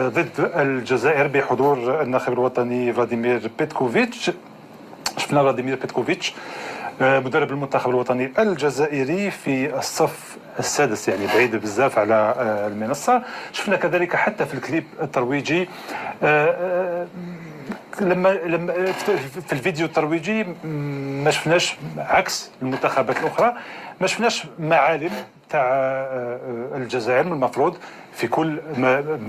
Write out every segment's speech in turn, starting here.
ضد الجزائر بحضور الناخب الوطني فلاديمير بيتكوفيتش. شفنا فلاديمير بيتكوفيتش مدرب المنتخب الوطني الجزائري في الصف السادس، يعني بعيد بزاف على المنصة. شفنا كذلك حتى في الكليب الترويجي لما في الفيديو الترويجي ما شفناش، عكس المنتخبات الاخرى ما شفناش معالم تاع الجزائر. من المفروض في كل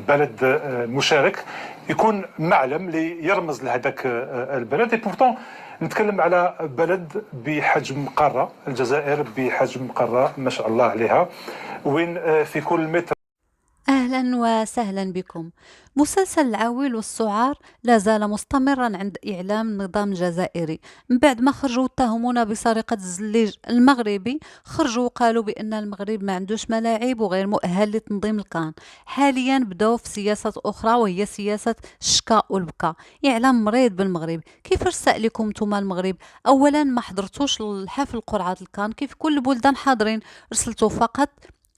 بلد مشارك يكون معلم ليرمز لهذاك البلد. بورتون نتكلم على بلد بحجم قاره، الجزائر بحجم قاره ما شاء الله عليها، وين في كل متر. أهلا وسهلا بكم. مسلسل العويل والسعار لا زال مستمرا عند إعلام النظام الجزائري. من بعد ما خرجوا اتهمونا بسرقة الزليج المغربي، خرجوا وقالوا بأن المغرب ما عندوش ملاعب وغير مؤهل لتنظيم الكان. حاليا بداوا في سياسة أخرى وهي سياسة الشكاء والبكاء. إعلام مريض بالمغرب. كيفاش سألكم نتوما المغرب؟ أولا ما حضرتوش الحفل قرعة الكان كيف كل البلدان حاضرين، رسلتوا فقط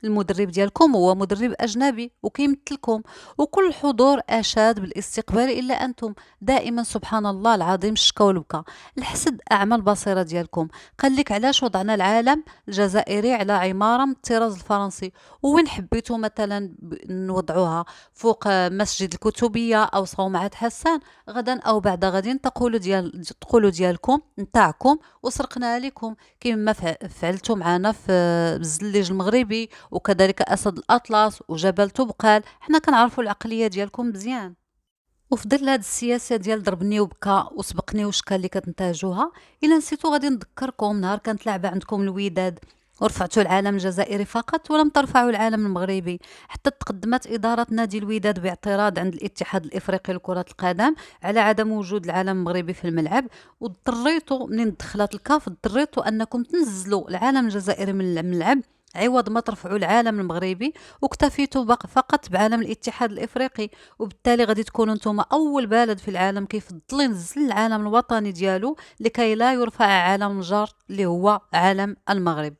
المدرب ديالكم هو مدرب أجنبي وكيمثلكم، وكل الحضور أشاد بالاستقبال إلا أنتم دائما سبحان الله العظيم الشكا والبكا. الحسد أعمى البصيرة ديالكم. قال لك علاش وضعنا العالم الجزائري على عمارة من الطراز الفرنسي، وين حبيتوا مثلا نوضعوها فوق مسجد الكتبية أو صومعة حسان، غدا أو بعد غد تقولوا ديالكم نتاعكم وسرقنا لكم، كما فعلتوا معنا في الزليج المغربي وكذلك أسد الأطلس وجبل تبقال. حنا كنعرفوا العقلية ديالكم مزيان. وفي ظل هاد السياسه ديال ضربني وبكى وسبقني وشكا اللي كتنتاجوها، الا نسيتو غادي نذكركم نهار كانت لعبه عندكم الوداد ورفعتوا العالم الجزائري فقط ولم ترفعوا العالم المغربي. حتى تقدمت إدارة نادي الوداد باعتراض عند الاتحاد الإفريقي لكرة القدم على عدم وجود العالم المغربي في الملعب، واضطريتوا منين دخلت الكاف اضطريتوا أنكم تنزلوا العالم الجزائري من الملعب عوض ما ترفعوا العالم المغربي، واكتفيتوا فقط بعالم الاتحاد الافريقي. وبالتالي غادي تكونوا نتوما اول بلد في العالم كيفضل ينزل العالم الوطني ديالو لكي لا يرفع عالم الجار اللي هو عالم المغرب.